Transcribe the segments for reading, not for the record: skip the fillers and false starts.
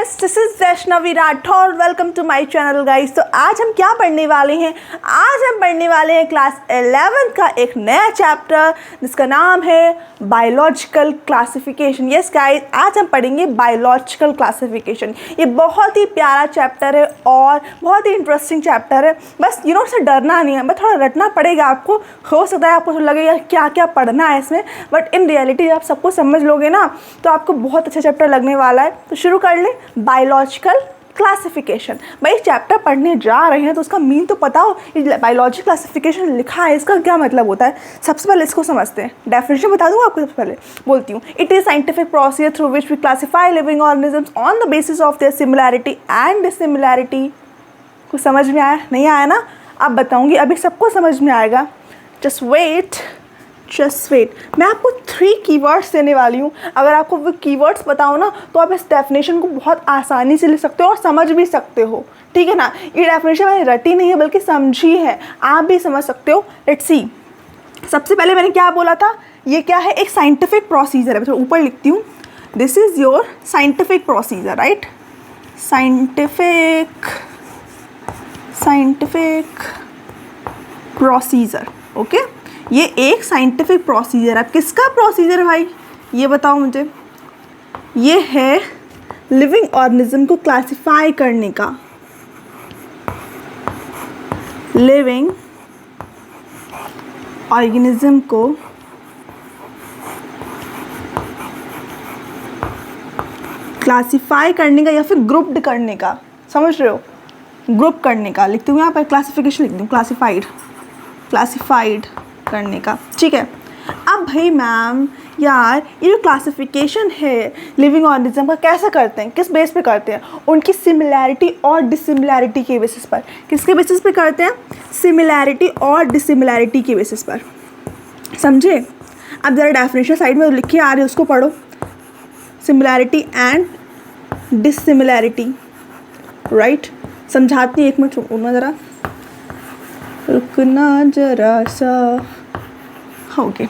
Friends, this is Vaishnavi Rathore. Welcome to my channel guys. तो आज हम क्या पढ़ने वाले हैं? आज हम पढ़ने वाले हैं क्लास 11 का एक नया चैप्टर जिसका नाम है बायोलॉजिकल क्लासिफिकेशन। यस गाइस, आज हम पढ़ेंगे बायोलॉजिकल क्लासिफिकेशन। ये बहुत ही प्यारा चैप्टर है और बहुत ही इंटरेस्टिंग चैप्टर है। बस से डरना नहीं है, बस थोड़ा रटना पड़ेगा आपको। हो सकता है आपको लगेगा क्या क्या पढ़ना है इसमें, बट इन रियलिटी आप सबको समझ लोगे ना तो आपको बहुत अच्छा चैप्टर लगने वाला है। तो शुरू कर ले, बायोलॉजिकल क्लासिफिकेशन। भाई चैप्टर पढ़ने जा रहे हैं तो उसका मीन तो पता हो। बायोलॉजिकल क्लासिफिकेशन लिखा है, इसका क्या मतलब होता है? सबसे पहले इसको समझते हैं। डेफिनेशन बता दूँ आपको, सबसे पहले बोलती हूँ। It is scientific procedure through which we classify living organisms on the basis of their similarity and dissimilarity. कुछ समझ में आया? नहीं आया ना? अब बताऊँगी, अभी सबको समझ में आएगा। Just wait. मैं आपको 3 कीवर्ड्स देने वाली हूँ। अगर आपको वो कीवर्ड्स बताओ ना तो आप इस डेफिनेशन को बहुत आसानी से लिख सकते हो और समझ भी सकते हो। ठीक है ना? ये डेफिनेशन मैंने रटी नहीं है बल्कि समझी है, आप भी समझ सकते हो। Let's see. सबसे पहले मैंने क्या बोला था? ये क्या है? एक साइंटिफिक प्रोसीजर है। मैं ऊपर लिखती हूँ, this is your scientific procedure, right? Scientific procedure, okay. ये एक साइंटिफिक प्रोसीजर है। किसका प्रोसीजर है भाई? ये बताओ मुझे। ये है लिविंग ऑर्गेनिज्म को क्लासिफाई करने का। लिविंग ऑर्गेनिज्म को क्लासिफाई करने का या फिर ग्रुप्ड करने का, समझ रहे हो? ग्रुप करने का लिखती हूँ यहाँ पर, क्लासिफिकेशन लिखती हूँ, क्लासिफाइड करने का। ठीक है। अब भाई मैम यार, ये जो क्लासिफिकेशन है लिविंग ऑर्गेनिज्म का कैसे करते हैं, किस बेस पे करते हैं? उनकी सिमिलैरिटी और डिसिमिलैरिटी के बेसिस पर। किसके बेसिस पे करते हैं? सिमिलैरिटी और डिसिमिलैरिटी के बेसिस पर। समझे? अब ज़रा डेफिनेशन साइड में लिखे आ रही है, उसको पढ़ो। Similarity and dissimilarity, right? समझाती हूँ, एक मिनट रुकना ज़रा, रुकना जरा सा। ओके।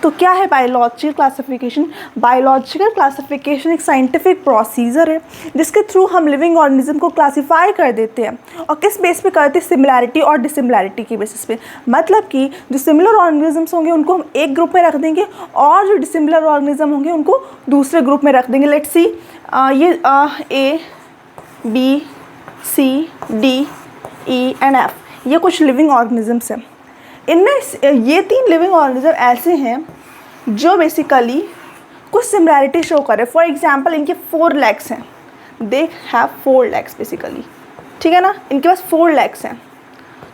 तो क्या है बायोलॉजिकल क्लासिफिकेशन? बायोलॉजिकल क्लासिफिकेशन एक साइंटिफिक प्रोसीजर है जिसके थ्रू हम लिविंग ऑर्गेनिज्म को क्लासिफाई कर देते हैं। और किस बेस पे करते हैं? सिमिलैरिटी और डिसिमिलैरिटी के बेसिस पे। मतलब कि जो सिमिलर ऑर्गेनिजम्स होंगे उनको हम एक ग्रुप में रख देंगे और जो डिसिमिलर ऑर्गेनिज्म होंगे उनको दूसरे ग्रुप में रख देंगे। लेट्स सी, ये A, B, C, D, E and F, ये कुछ लिविंग ऑर्गेनिजम्स हैं। इनमें ये 3 लिविंग ऑर्गेनिज्म ऐसे हैं जो बेसिकली कुछ सिमिलैरिटी शो करें। फॉर एग्जांपल, इनके 4 लेग्स हैं। They have 4 legs basically. ठीक है ना? इनके पास 4 लेग्स हैं।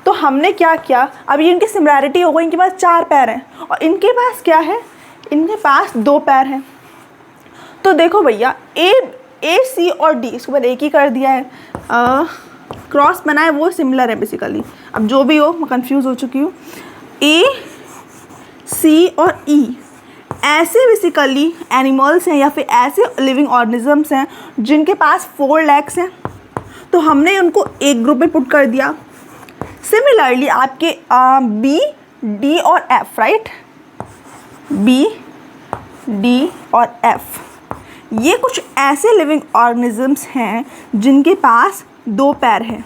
तो हमने क्या किया, अब ये इनकी सिमिलैरिटी हो गई, इनके पास 4 पैर हैं और इनके पास क्या है? इनके पास 2 पैर हैं। तो देखो भैया, A, C और D, इसको मैंने एक ही कर दिया है। क्रॉस बनाए वो सिमिलर है बेसिकली। अब जो भी हो, मैं कंफ्यूज हो चुकी हूँ। A, C और E ऐसे बेसिकली एनिमल्स हैं या फिर ऐसे लिविंग ऑर्गेनिजम्स हैं जिनके पास 4 लेग्स हैं। तो हमने उनको एक ग्रुप में पुट कर दिया। सिमिलरली आपके B, D और F, राइट? B, D और F, ये कुछ ऐसे लिविंग ऑर्गेनिजम्स हैं जिनके पास 2 पैर हैं।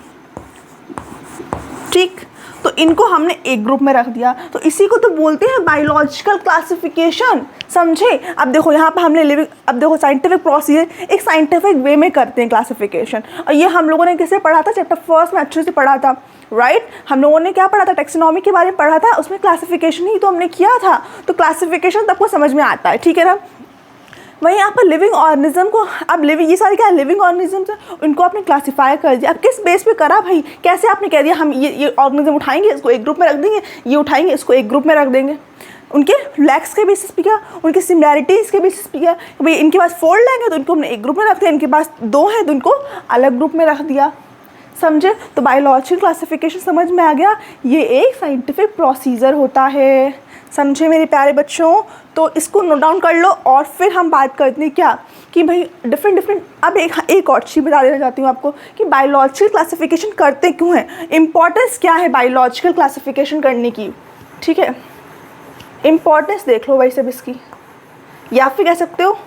ठीक? तो इनको हमने एक ग्रुप में रख दिया। तो इसी को तो बोलते हैं बायोलॉजिकल क्लासिफिकेशन। समझे? अब देखो यहाँ पर हमने अब देखो साइंटिफिक प्रोसीजर एक साइंटिफिक वे में करते हैं क्लासिफिकेशन। और ये हम लोगों ने किसे पढ़ा था? चैप्टर 1 में अच्छे से पढ़ा था, राइट? हम लोगों ने क्या पढ़ा था? टैक्सोनॉमी के बारे में पढ़ा था। उसमें क्लासिफिकेशन ही तो हमने किया था। तो क्लासिफिकेशन सबको समझ में आता है। ठीक है ना? वहीं यहाँ पर लिविंग ऑर्गेनिज्म को, अब लिविंग, ये सारे क्या है? लिविंग ऑर्गेनिजम्स हैं, उनको आपने क्लासीफाई कर दिया। अब किस बेस पे करा भाई? कैसे आपने कह दिया हम ये ऑर्गेनिज्म उठाएंगे, इसको एक ग्रुप में रख देंगे, ये उठाएंगे, इसको एक ग्रुप में रख देंगे? उनके लेग्स के बेसिस पे क्या? उनकी सिमिलैरिटीज़ के बेसिस पे क्या? भाई इनके पास 4 लेग है तो इनको हमने एक ग्रुप में रख दिया, इनके पास 2 हैं तो इनको अलग ग्रुप में रख दिया। समझे? तो बायोलॉजिकल क्लासिफिकेशन समझ में आ गया। ये एक साइंटिफिक प्रोसीजर होता है। समझे मेरे प्यारे बच्चों? तो इसको नोट डाउन कर लो और फिर हम बात करते हैं क्या कि भाई डिफरेंट। अब एक और चीज़ बता देना चाहती हूँ आपको कि बायोलॉजिकल क्लासिफिकेशन करते क्यों हैं, इम्पॉर्टेंस क्या है बायोलॉजिकल क्लासिफिकेशन करने की। ठीक है? इम्पॉर्टेंस देख लो भाई सब इसकी, या फिर कह सकते हो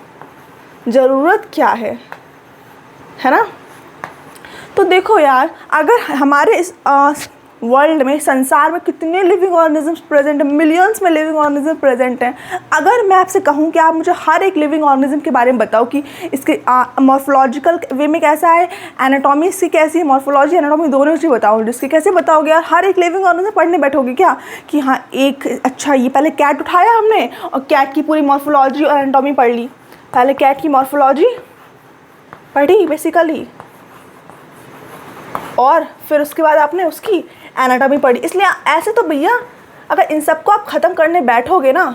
ज़रूरत क्या है। है ना। तो देखो यार, अगर हमारे इस वर्ल्ड में, संसार में कितने लिविंग ऑर्गेनिजम्स प्रेजेंट हैं, मिलियंस में लिविंग ऑर्गेनिज्म प्रेजेंट हैं। अगर मैं आपसे कहूँ कि आप मुझे हर एक लिविंग ऑर्गेनिज्म के बारे में बताओ कि इसके मॉर्फोलॉजिकल वे में कैसा है, एनाटॉमी इसकी कैसी है, मॉर्फोलॉजी एनाटॉमी दोनों चीज़ बताओ, जिसके कैसे बताओगे यार। हर एक लिविंग ऑर्गेनिज्म पढ़ने बैठोगे क्या कि हाँ एक, अच्छा ये पहले कैट उठाया हमने और कैट की पूरी मॉर्फोलॉजी और एनाटॉमी पढ़ ली। पहले कैट की मॉर्फोलॉजी पढ़ी बेसिकली, और फिर उसके बाद आपने उसकी एनाटॉमी पढ़ी। इसलिए ऐसे तो भैया अगर इन सबको आप ख़त्म करने बैठोगे ना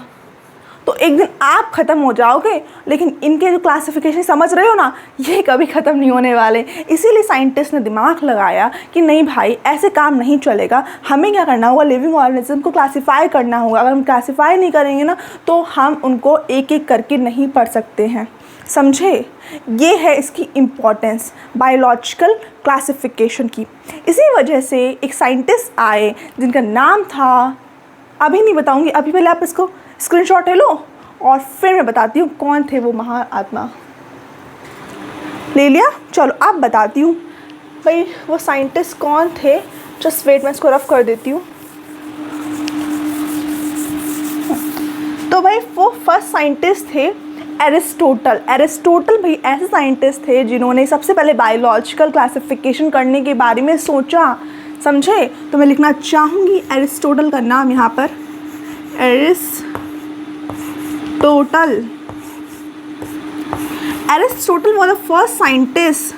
तो एक दिन आप ख़त्म हो जाओगे, लेकिन इनके जो क्लासिफिकेशन समझ रहे हो ना, ये कभी ख़त्म नहीं होने वाले। इसीलिए साइंटिस्ट ने दिमाग लगाया कि नहीं भाई ऐसे काम नहीं चलेगा, हमें क्या करना होगा, लिविंग ऑर्गेनिज्म को क्लासीफाई करना होगा। अगर हम क्लासीफाई नहीं करेंगे ना तो हम उनको एक एक करके नहीं पढ़ सकते हैं, समझे। ये है इसकी इम्पॉर्टेंस बायोलॉजिकल क्लासिफिकेशन की। इसी वजह से एक साइंटिस्ट आए जिनका नाम था, अभी नहीं बताऊंगी, अभी पहले आप इसको स्क्रीनशॉट ले लो और फिर मैं बताती हूँ कौन थे वो महाआत्मा। ले लिया, चलो अब बताती हूँ भाई वो साइंटिस्ट कौन थे। जस्ट वेट, मैं इसको रफ कर देती हूँ। तो भाई वो फर्स्ट साइंटिस्ट थे एरिस्टोटल। एरिस्टोटल भाई ऐसे साइंटिस्ट थे जिन्होंने सबसे पहले बायोलॉजिकल क्लासिफिकेशन करने के बारे में सोचा, समझे। तो मैं लिखना चाहूँगी एरिस्टोटल का नाम यहाँ पर, Aristotle was the first scientist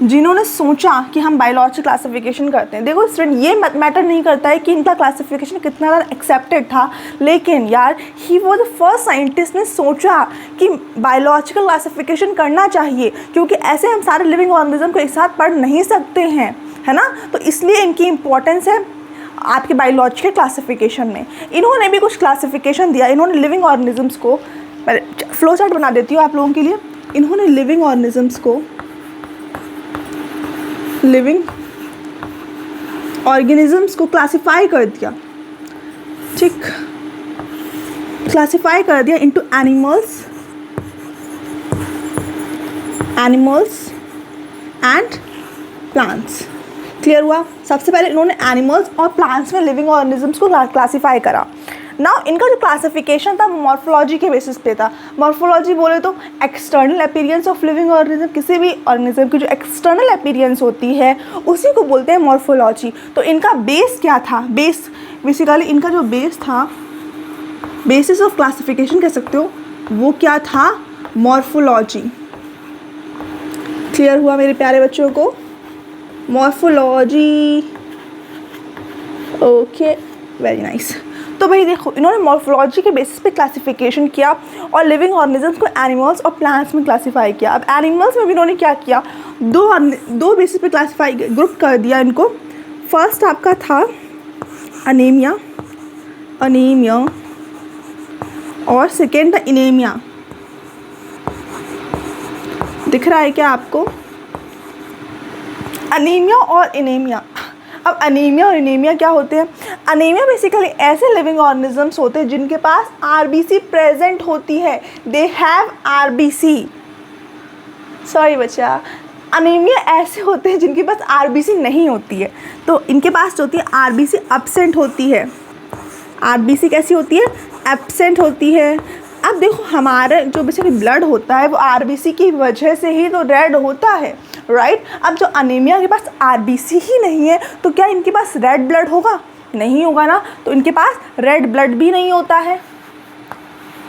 जिन्होंने सोचा कि हम बायोलॉजिकल क्लासिफिकेशन करते हैं। देखो स्टूडेंट, ये मैटर नहीं करता है कि इनका क्लासिफिकेशन कितना ज़्यादा एक्सेप्टेड था, लेकिन यार he was the first scientist ने सोचा कि बायोलॉजिकल क्लासिफिकेशन करना चाहिए, क्योंकि ऐसे हम सारे लिविंग ऑर्गेनिज्म को एक साथ पढ़ नहीं सकते हैं, है ना। तो इसलिए इनकी इम्पोर्टेंस है आपके बायोलॉजिकल क्लासिफिकेशन में। इन्होंने भी कुछ क्लासिफिकेशन दिया। इन्होंने लिविंग ऑर्गेनिजम्स को, फ्लो चार्ट बना देती हूँ आप लोगों के लिए। इन्होंने लिविंग ऑर्गेनिजम्स को, क्लासिफाई कर दिया, ठीक, क्लासिफाई कर दिया into animals and plants. Clear हुआ। सबसे पहले इन्होंने एनिमल्स और प्लांट्स में लिविंग ऑर्गेनिजम्स को क्लासीफाई करा। नाउ इनका जो क्लासिफिकेशन था मॉर्फोलॉजी के बेसिस पे था। मॉर्फोलॉजी बोले तो external appearance of living organism, किसी भी ऑर्गेनिज्म की जो एक्सटर्नल अपीयरेंस होती है उसी को बोलते हैं मॉर्फोलॉजी। तो इनका बेस क्या था, बेस बेसिकली इनका जो बेस था, बेसिस ऑफ क्लासिफिकेशन कह सकते हो, वो क्या था, मॉर्फोलॉजी। क्लियर हुआ मेरे प्यारे बच्चों को, मॉर्फोलॉजी। Okay, very nice. तो भाई देखो इन्होंने मॉर्फोलॉजी के बेसिस पे क्लासिफिकेशन किया और लिविंग ऑर्गेनिजम्स को एनिमल्स और प्लांट्स में क्लासिफाई किया। अब एनिमल्स में भी इन्होंने क्या किया, दो बेसिस पे क्लासिफाई ग्रुप कर दिया इनको। फर्स्ट आपका था अनीमिया और सेकेंड था इनेमिया। दिख रहा है क्या आपको, अनीमिया और इनेमिया। अब अनीमिया और इनेमिया क्या होते हैं। अनीमिया बेसिकली ऐसे लिविंग ऑर्गेनिजम्स होते हैं जिनके पास आरबीसी प्रेजेंट होती है, दे हैव आरबीसी। सॉरी बच्चा, अनीमिया ऐसे होते हैं जिनके पास आरबीसी नहीं होती है, तो इनके पास जो होती है आरबीसी एब्सेंट होती है। आरबीसी कैसी होती है, एब्सेंट होती है। अब देखो हमारा जो बेसिकली ब्लड होता है वो आरबीसी की वजह से ही तो रेड होता है, राइट। अब जो अनीमिया के पास आरबीसी ही नहीं है तो क्या इनके पास रेड ब्लड होगा, नहीं होगा ना। तो इनके पास रेड ब्लड भी नहीं होता है,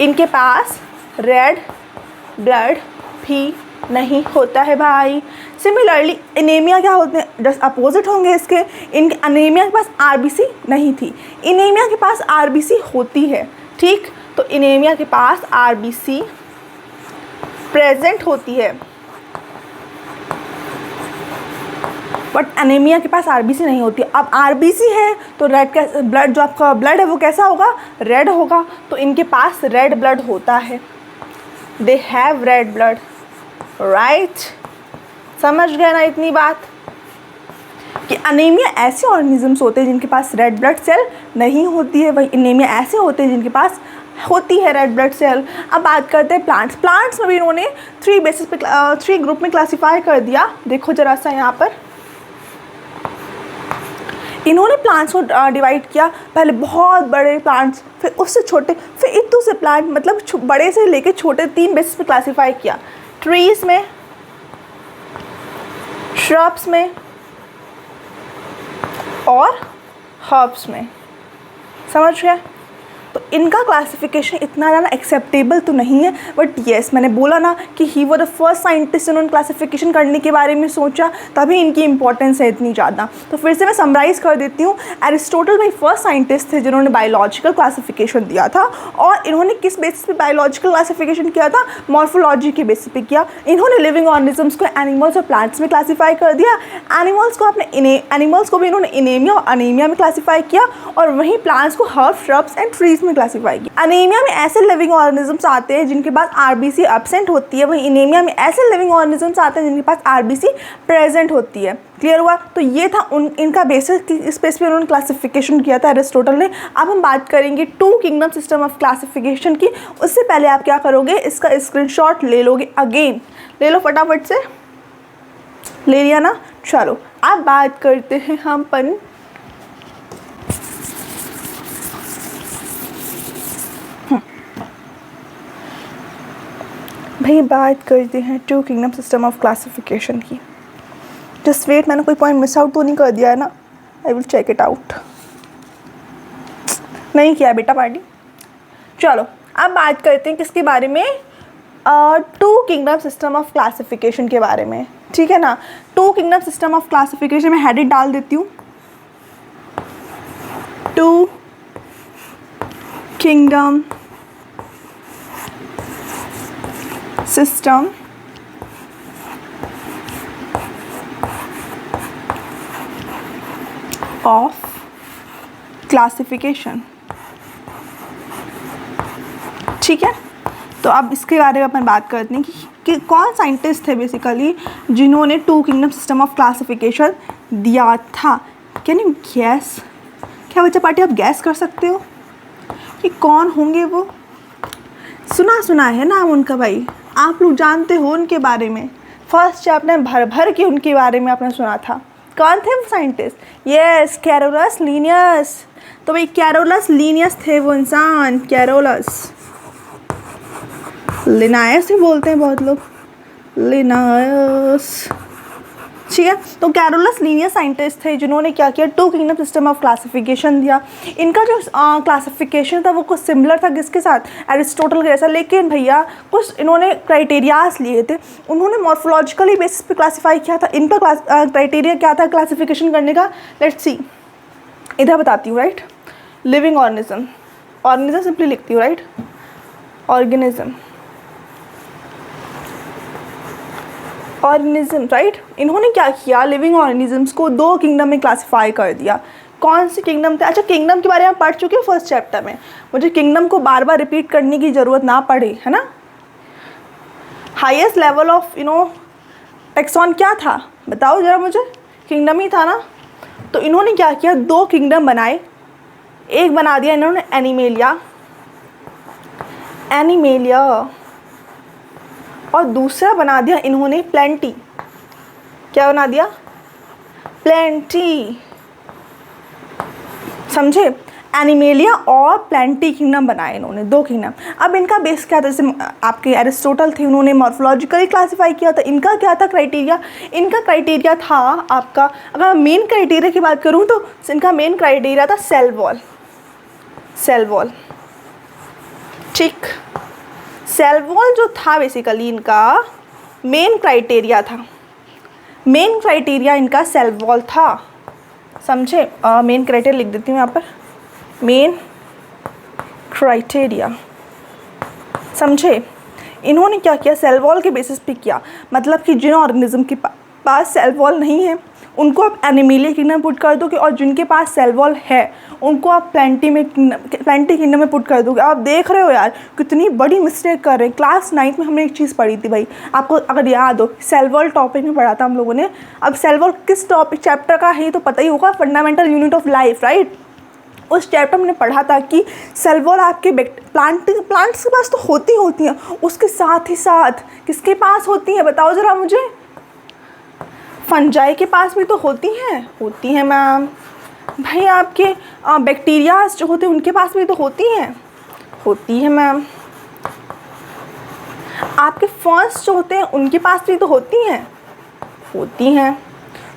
इनके पास रेड ब्लड भी नहीं होता है भाई। सिमिलरली एनीमिया क्या होते हैं, जस्ट अपोजिट होंगे इसके। इनके अनीमिया के पास आरबीसी नहीं थी, एनीमिया के पास आरबीसी होती है, ठीक। तो एनीमिया के पास आरबीसी प्रेजेंट होती है बट एनीमिया के पास आरबीसी नहीं होती। अब आरबीसी है तो रेड का ब्लड, जो आपका ब्लड है वो कैसा होगा, रेड होगा। तो इनके पास रेड ब्लड होता है, they have read blood, right. समझ गए ना इतनी बात कि अनीमिया ऐसे ऑर्गेनिजम्स होते हैं जिनके पास रेड ब्लड सेल नहीं होती है, वही एनीमिया ऐसे होते हैं जिनके पास होती है रेड ब्लड सेल। अब बात करते हैं प्लांट्स। प्लांट्स में भी इन्होंने 3 बेसिस पे 3 ग्रुप में क्लासीफाई कर दिया। देखो जरा सा यहाँ पर इन्होंने प्लांट्स को डिवाइड किया, पहले बहुत बड़े प्लांट्स, फिर उससे छोटे, फिर इतू से प्लांट, मतलब बड़े से लेके छोटे 3 बेसिस पे क्लासीफाई किया। ट्रीज़ में, श्रब्स में और हर्ब्स में। समझ गए? तो इनका क्लासिफिकेशन इतना ज़्यादा एक्सेप्टेबल तो नहीं है, बट येस मैंने बोला ना कि ही वो द फर्स्ट साइंटिस्ट उन्होंने क्लासिफिकेशन करने के बारे में सोचा, तभी इनकी इंपॉर्टेंस है इतनी ज़्यादा। तो फिर से मैं समराइज़ कर देती हूँ। एरिस्टोटल भाई फर्स्ट साइंटिस्ट थे जिन्होंने बायोलॉजिकल क्लासिफिकेशन दिया था, और इन्होंने किस बेसिस पे बायोलॉजिकल क्लासिफिकेशन किया था? मॉर्फोलॉजी के बेसिस पे किया। इन्होंने लिविंग ऑर्गेनिजम्स को एनिमल्स और प्लांट्स में क्लासीफाई कर दिया। एनिमल्स को भी इन्होंने इनेमिया और अनीमिया में क्लासीफाई किया, और वहीं प्लांट्स को हर्ब, श्रब्स एंड ट्रीज में क्लासीफाई किया। अनीमिया में ऐसे लिविंग ऑर्गेनिजम्स आते हैं जिनके पास आरबीसी एब्सेंट होती है, वहीं इनेमिया में ऐसे लिविंग ऑर्गेनिजम्स आते हैं जिनके पास आरबीसी प्रेजेंट होती है। क्लियर हुआ? तो ये था इनका बेसिस स्पेस पे उन्होंने क्लासिफिकेशन किया था एरिस्टोटल ने। अब हम बात करेंगे 2 किंगडम सिस्टम ऑफ क्लासिफिकेशन की। उससे पहले आप क्या करोगे, इसका स्क्रीनशॉट ले लोगे, अगेन ले लो फटाफट से, ले लिया ना? चलो अब बात करते हैं हम भाई बात करते हैं 2 किंगडम सिस्टम ऑफ क्लासिफिकेशन की। जस्ट वेट, मैंने कोई पॉइंट मिस आउट तो नहीं कर दिया है ना? I will check it out. नहीं किया बेटा पार्टी। चलो अब बात करते हैं किसके बारे में? 2 किंगडम सिस्टम ऑफ क्लासिफिकेशन के बारे में, ठीक है ना? 2 किंगडम सिस्टम ऑफ क्लासिफिकेशन में हेडिंग डाल देती हूँ, 2 किंगडम सिस्टम ऑफ क्लासिफिकेशन। ठीक है, तो अब इसके बारे में अपन बात करते हैं कि कौन साइंटिस्ट थे बेसिकली जिन्होंने 2 किंगडम सिस्टम ऑफ क्लासिफिकेशन दिया था। Can you gas? क्या बच्चा पार्टी आप गैस कर सकते हो कि कौन होंगे वो? सुना है नाम उनका भाई, आप लोग जानते हो उनके बारे में। फर्स्ट चैप्टर में भर के उनके बारे में आपने सुना था। कौन थे वो साइंटिस्ट? Yes, Carolus Linnaeus. तो भाई कैरोलस लीनियस थे वो इंसान, कैरोलस। लिनायस भी बोलते हैं बहुत लोग, लिनायस। ठीक है, तो कैरोलस लीनियस साइंटिस्ट थे जिन्होंने क्या किया? 2 किंगडम सिस्टम ऑफ क्लासिफिकेशन दिया। इनका जो क्लासिफिकेशन था वो कुछ सिमिलर था किसके साथ? एरिस्टोटल के जैसा, लेकिन भैया कुछ इन्होंने क्राइटेरियाज लिए थे। उन्होंने मॉर्फोलॉजिकली बेसिस पे क्लासीफाई किया था। इनका क्राइटेरिया क्या था क्लासिफिकेशन करने का? लेट्स सी, इधर बताती हूँ, right? Living organism, organism simply लिखती हूँ, राइट? Organism, right? इन्होंने क्या किया? लिविंग ऑर्गेनिजम्स को 2 किंगडम में क्लासीफाई कर दिया। कौन से किंगडम थे? अच्छा, किंगडम के बारे में पढ़ चुके हो फर्स्ट चैप्टर में, मुझे किंगडम को बार बार रिपीट करने की ज़रूरत ना पड़े, है ना? हाईएस्ट लेवल ऑफ टेक्सॉन क्या था बताओ ज़रा मुझे? किंगडम ही था ना? तो इन्होंने क्या किया? 2 किंगडम बनाए। एक बना दिया इन्होंने एनिमेलिया, और दूसरा बना दिया इन्होंने प्लेंटी। क्या बना दिया? प्लेंटी। समझे? एनिमेलिया और प्लेंटी किंगडम बनाए इन्होंने, 2 किंगडम। अब इनका बेस क्या था? जैसे आपके एरिस्टोटल थे, उन्होंने मॉर्फोलॉजिकली क्लासीफाई किया था। इनका क्या था क्राइटेरिया? इनका क्राइटेरिया था आपका, अगर मेन क्राइटेरिया की बात करूँ तो इनका मेन क्राइटेरिया था सेल वॉल। ठीक, सेल वॉल जो था बेसिकली इनका मेन क्राइटेरिया था। मेन क्राइटेरिया इनका सेल वॉल था, समझे? मेन क्राइटेरिया लिख देती हूँ यहाँ पर, मेन क्राइटेरिया। समझे? इन्होंने क्या किया? सेल वॉल के बेसिस पे किया। मतलब कि जिन ऑर्गेनिज्म के पास सेल वॉल नहीं है उनको आप एनिमेलिया किंगडम पुट कर दोगे, और जिनके पास सेल वॉल है उनको आप प्लेंटी किंगडम में पुट कर दोगे। आप देख रहे हो यार कितनी बड़ी मिस्टेक कर रहे हैं। क्लास 9 में हमने एक चीज़ पढ़ी थी भाई, आपको अगर याद हो, सेल वॉल टॉपिक में पढ़ा था हम लोगों ने। अब सेल वॉल किस टॉपिक चैप्टर का है तो पता ही होगा, fundamental unit of life, right? उस चैप्टर में हमने पढ़ा था कि सेल वॉल आपके प्लांट्स के पास तो होती हैं, उसके साथ ही साथ किसके पास होती हैं बताओ ज़रा मुझे? फंजाई के पास भी तो होती हैं मैम। भाई आपके बैक्टीरियाज जो होते हैं उनके पास भी तो होती है मैम। आपके फर्स्ट जो होते हैं उनके पास भी तो होती हैं।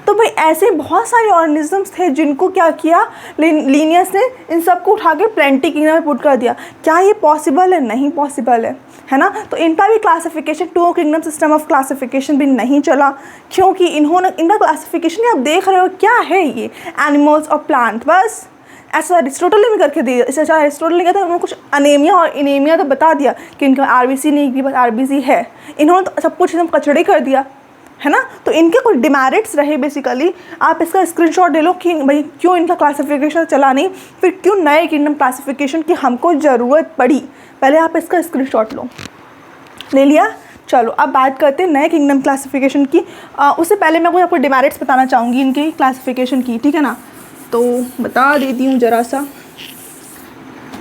तो भाई ऐसे बहुत सारे ऑर्गेनिजम्स थे जिनको क्या किया, लिनियस ने इन सबको उठा के प्लेंटी किंगडम में पुट कर दिया। क्या ये पॉसिबल है? नहीं पॉसिबल है ना। तो इनका भी classification, two kingdom system of classification भी नहीं चला, क्योंकि इनका क्लासिफिकेशन आप देख रहे हो क्या है, ये एनिमल्स और प्लांट, बस ऐसा अरिस्टोटल ने भी करके दिया। इससे अच्छा अरिस्टोटल ने कहता है उन्होंने कुछ अनेमिया और इनेमिया तो बता दिया कि इनका आरबीसी नहीं की, बस आरबीसी है। इन्होंने तो सब कुछ एकदम कचड़े कर दिया, है ना। तो इनके कुछ डिमेरिट्स रहे बेसिकली। आप इसका स्क्रीनशॉट ले लो कि भाई क्यों इनका क्लासिफिकेशन चला नहीं, फिर क्यों नए किंगडम क्लासिफिकेशन की हमको ज़रूरत पड़ी। पहले आप इसका स्क्रीनशॉट ले लिया। चलो अब बात करते हैं नए किंगडम क्लासिफिकेशन की। उससे पहले मैं आपको डिमेरिट्स बताना चाहूँगी इनके क्लासिफिकेशन की, ठीक है ना। तो बता देती हूँ ज़रा सा।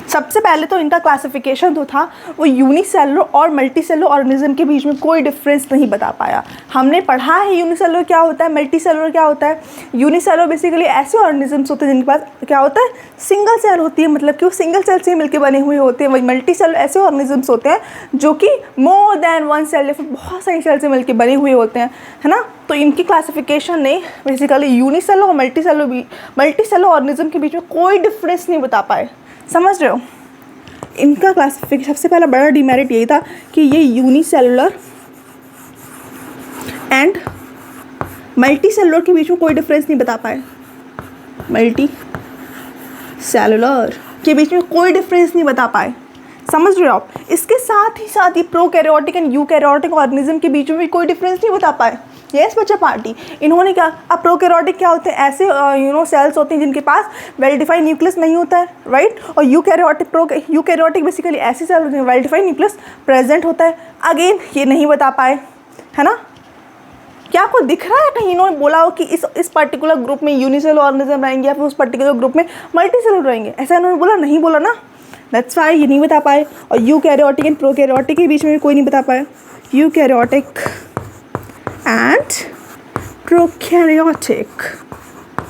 सबसे पहले तो इनका क्लासिफिकेशन जो था वो यूनिसेलुलर और मल्टीसेलुलर ऑर्गेनिज्म के बीच में कोई डिफरेंस नहीं बता पाया। हमने पढ़ा है यूनिसेलुलर क्या होता है, मल्टीसेलुलर क्या होता है। यूनिसेलुलर बेसिकली ऐसे ऑर्गेनिजम्स होते हैं जिनके पास क्या होता है, सिंगल सेल होती है, मतलब कि वो सिंगल सेल से मिलकर बने हुए होते हैं। वही मल्टीसेलुलर ऐसे ऑर्गेनिजम्स होते हैं जो कि मोर देन वन सेल या फिर बहुत सारी सेल से मिलकर बने हुए होते हैं, है ना। तो इनकी क्लासिफिकेशन ने बेसिकली यूनिसेलुलर और मल्टीसेलुलर ऑर्गेनिज्म के बीच में कोई डिफरेंस नहीं बता पाए, समझ रहे हो। इनका क्लासिफिकेशन सबसे पहला बड़ा डिमेरिट यही था कि ये यूनिसेलुलर एंड मल्टीसेलुलर के बीच में कोई डिफरेंस नहीं बता पाए। मल्टी सेलुलर के बीच में कोई डिफरेंस नहीं बता पाए, समझ रहे हो आप। इसके साथ ही प्रोकैरियोटिक एंड यूकैरियोटिक ऑर्गेनिज्म के बीच में भी कोई डिफरेंस नहीं बता पाए। यस बच्चा पार्टी, इन्होंने क्या, अब प्रोकैरियोटिक क्या होते हैं, ऐसे सेल्स होते हैं जिनके पास वेल डिफाइंड न्यूक्लियस नहीं होता है, राइट। और यूकैरियोटिक बेसिकली ऐसे सेल होते हैं वेल डिफाइंड न्यूक्लियस प्रेजेंट होता है। अगेन ये नहीं बता पाए, है ना। क्या आपको दिख रहा है कहीं इन्होंने बोला हो कि इस पर्टिकुलर ग्रुप में यूनिसेलुलर ऑर्गेनिज्म रहेंगे या फिर उस पर्टिकुलर ग्रुप में मल्टीसेलुलर रहेंगे, ऐसा इन्होंने बोला? नहीं बोला ना, दैट्स व्हाई ये नहीं बता पाए। और यूकैरियोटिक एंड प्रोकैरियोटिक के बीच में कोई नहीं बता पाया। यूकैरियोटिक एंड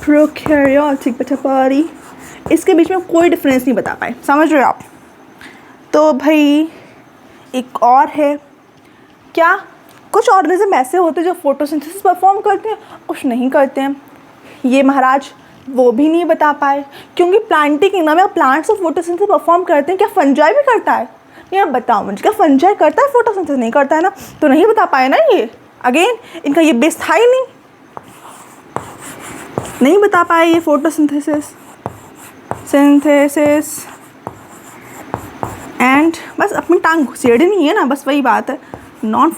प्रोकैरियोटिक बच्चा पारी, इसके बीच में कोई डिफरेंस नहीं बता पाए, समझ रहे हो आप। तो भाई एक और है, क्या कुछ ऑर्गेनिज्म ऐसे होते हैं जो फोटोसिंथेसिस परफॉर्म करते हैं, कुछ नहीं करते हैं। ये महाराज वो भी नहीं बता पाए, क्योंकि प्लांटिंग किंगडम में प्लांट्स और फोटोसिंथेसिस परफॉर्म करते हैं। क्या फंजाई भी करता है? ये आप बताओ मुझे, क्या फंजाई करता है फोटोसिंथेसिस? नहीं करता है ना, तो नहीं बता पाए ना। ये अगेन इनका ये बेस था ही नहीं बता पाए ये फोटोसिंथेसिस एंड बस अपनी टांग घुसेड़ी नहीं है ना, बस वही बात है। नॉन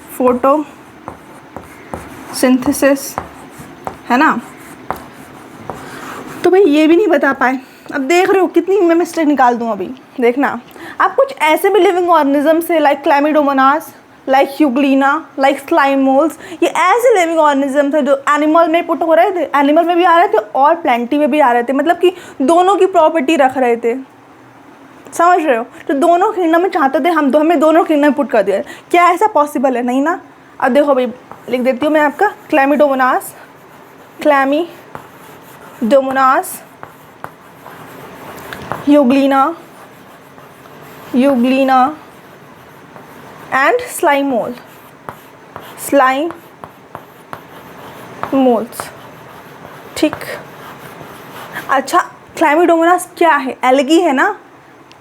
फोटोसिंथेसिस है ना। तो भाई ये भी नहीं बता पाए। अब देख रहे हो कितनी मैं मिस्टेक निकाल दूँ अभी, देखना। आप कुछ ऐसे भी लिविंग ऑर्गेनिजम्स है like Chlamydomonas, like Euglena, like slime moulds, ये ऐसे लिविंग ऑर्गेनिज्म थे जो एनिमल में पुट हो रहे थे, एनिमल में भी आ रहे थे और प्लेंटी में भी आ रहे थे, मतलब कि दोनों की प्रॉपर्टी रख रहे थे, समझ रहे हो। तो दोनों किंगडम में चाहते थे हमें दोनों किंगडम में पुट कर दिया। क्या ऐसा पॉसिबल है? नहीं ना। अब देखो भाई लिख देती हूँ मैं आपका, क्लैमिडोमोनास ह्यूग्लिना एंड स्लाइम मोल्स, ठीक। अच्छा क्लैमिडोमोनास क्या है? एल्गी है ना,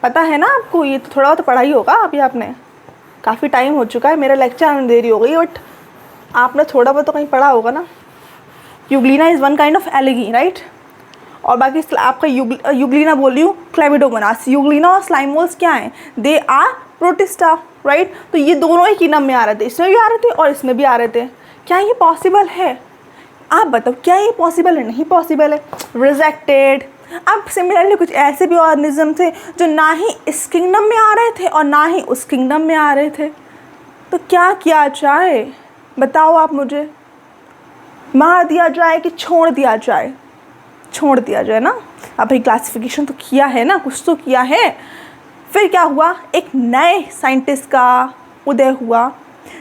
पता है ना आपको। ये तो थोड़ा बहुत पढ़ाई होगा अभी आपने, काफ़ी टाइम हो चुका है, मेरा लेक्चर आने देरी हो गई, बट आपने थोड़ा बहुत तो कहीं पढ़ा होगा ना। Euglena is one kind of algae, right. और बाकी आपका यूग्लिना बोल रही हूँ, क्लैमिडोमोनास। यूग्लिना और स्लाइम मोल्स क्या हैं? They are protista, right. तो ये दोनों ही किंगडम में आ रहे थे, इसमें भी आ रहे थे और इसमें भी आ रहे थे। क्या ये पॉसिबल है? आप बताओ, क्या ये पॉसिबल है? नहीं पॉसिबल है, रिजेक्टेड। अब सिमिलरली कुछ ऐसे भी ऑर्गेनिज्म थे जो ना ही इस किंगडम में आ रहे थे और ना ही उस किंगडम में आ रहे थे। तो क्या किया जाए बताओ आप मुझे? मार दिया जाए कि छोड़ दिया जाए? छोड़ दिया जाए ना। अब भाई क्लासिफिकेशन तो किया है ना, कुछ तो किया है। फिर क्या हुआ, एक नए साइंटिस्ट का उदय हुआ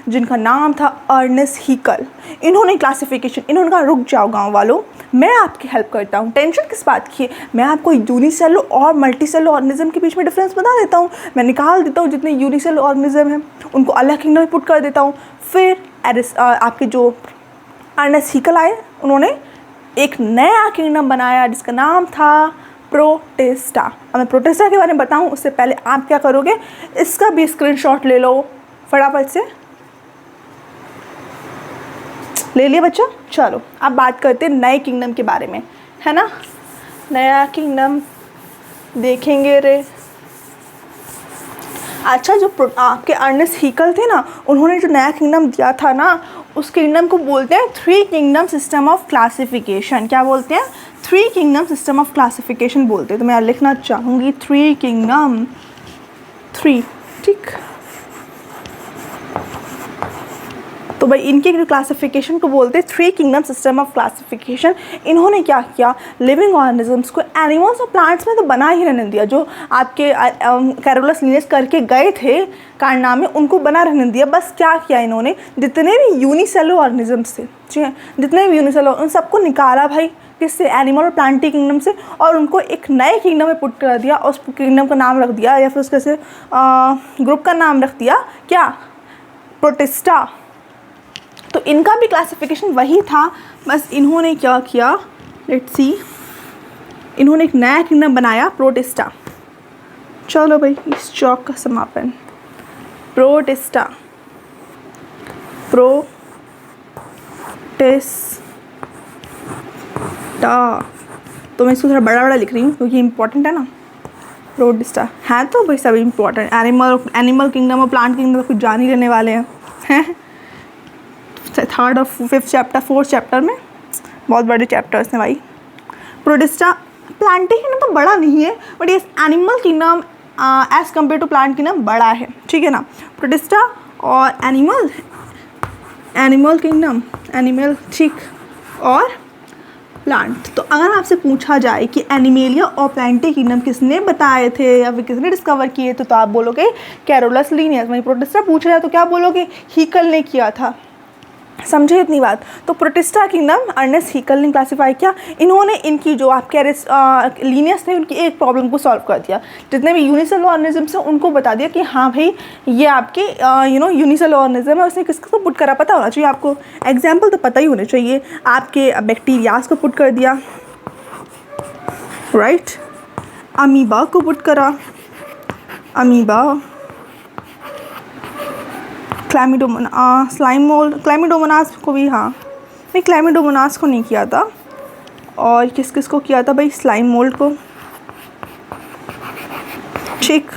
जिनका नाम था अर्नेस्ट हीकल। इन्होंने क्लासिफिकेशन, इन्होंने कहा रुक जाओ गांव वालों, मैं आपकी हेल्प करता हूँ, टेंशन किस बात की है, मैं आपको यूनिसेलुलर और मल्टीसेलुलर ऑर्गेनिज्म के बीच में डिफरेंस बता देता हूँ, मैं निकाल देता हूँ जितने यूनिसेलुलर ऑर्गेनिज्म हैं उनको अलग किंगडम में पुट कर देता हूँ। फिर आपके जो अर्नेस्ट हीकल आए, उन्होंने एक नया किंगडम बनाया जिसका नाम था प्रोटिस्टा। अब मैं प्रोटिस्टा के बारे में बताऊँ उससे पहले आप क्या करोगे, इसका भी स्क्रीनशॉट ले लो फटाफट से। ले लिया बच्चा? चलो अब बात करते हैं नए किंगडम के बारे में, है ना। नया किंगडम देखेंगे रे। अच्छा, जो आपके अर्नेस्ट हीकल थे ना, उन्होंने जो नया किंगडम दिया था ना, उस किंगडम को बोलते हैं 3 किंगडम सिस्टम ऑफ क्लासिफिकेशन। क्या बोलते हैं? 3 किंगडम सिस्टम ऑफ क्लासिफिकेशन बोलते हैं। तो मैं लिखना चाहूँगी 3 किंगडम, 3, ठीक। तो भाई इनके क्लासिफिकेशन को बोलते हैं 3 किंगडम सिस्टम ऑफ क्लासिफिकेशन। इन्होंने क्या किया, लिविंग ऑर्गेनिजम्स को एनिमल्स और प्लांट्स में तो बना ही रहने दिया। जो आपके कैरोलस लिनेज करके गए थे कारनामे में, उनको बना रहने दिया। बस क्या किया इन्होंने, जितने भी यूनिसेलुलर ऑर्गेनिजम्स थे, ठीक है, जितने भी यूनिसेलुलर, उन सबको निकाला भाई किससे, एनिमल और प्लांटी किंगडम से, और उनको एक नए किंगडम में पुट कर दिया। और उस किंगडम का नाम रख दिया, या फिर उसके से ग्रुप का नाम रख दिया क्या, प्रोटिस्टा। तो इनका भी क्लासिफिकेशन वही था, बस इन्होंने क्या किया, लेट्स सी, इन्होंने एक नया किंगडम बनाया प्रोटिस्टा। चलो भाई इस चौक का समापन, प्रोटिस्टा, तो मैं इसको थोड़ा बड़ा बड़ा लिख रही हूँ क्योंकि इम्पोर्टेंट है ना। प्रोटिस्टा है तो भाई सब इम्पोर्टेंट, एनिमल किंगडम और प्लांट किंगडम तो कुछ जान ही रहने वाले हैं। 3rd और 5th चैप्टर, 4th चैप्टर में बहुत बड़े चैप्टर्स हैं भाई। प्रोटिस्टा प्लांटी किंगडम तो बड़ा नहीं है, बट ये animal kingdom as compare to plant kingdom बड़ा है, ठीक है ना। प्रोटिस्टा और एनिमल किंगडम, एनिमल, ठीक, और प्लांट। तो अगर आपसे पूछा जाए कि एनिमेलिया और प्लांटी किंगडम किसने बताए थे या फिर किसने डिस्कवर किए थे, तो आप बोलोगे कैरोलस लिनियस। वहीं प्रोटिस्टा पूछ रहा है तो क्या बोलोगे, हीकल ने किया था। समझे इतनी बात। तो प्रोटिस्टा किंगडम अर्नेस्ट हीकल ने क्लासीफाई किया। इन्होंने इनकी जो आपके लीनियस थे उनकी एक प्रॉब्लम को सॉल्व कर दिया। जितने भी यूनिसेलुलर ऑर्गेनिज्म्स हैं उनको बता दिया कि हाँ भाई ये आपके यूनिसेलुलर ऑर्गेनिज्म है। उसने किसको पुट करा पता होना चाहिए आपको, एग्जाम्पल तो पता ही होने चाहिए। आपके बैक्टीरियाज को पुट कर दिया, राइट, अमीबा को पुट करा, अमीबा, क्लैमिडोमोनास को भी, हाँ नहीं क्लैमिडोमोनास को नहीं किया था। और किस किस को किया था भाई, स्लाइम मोल्ड को, ठीक।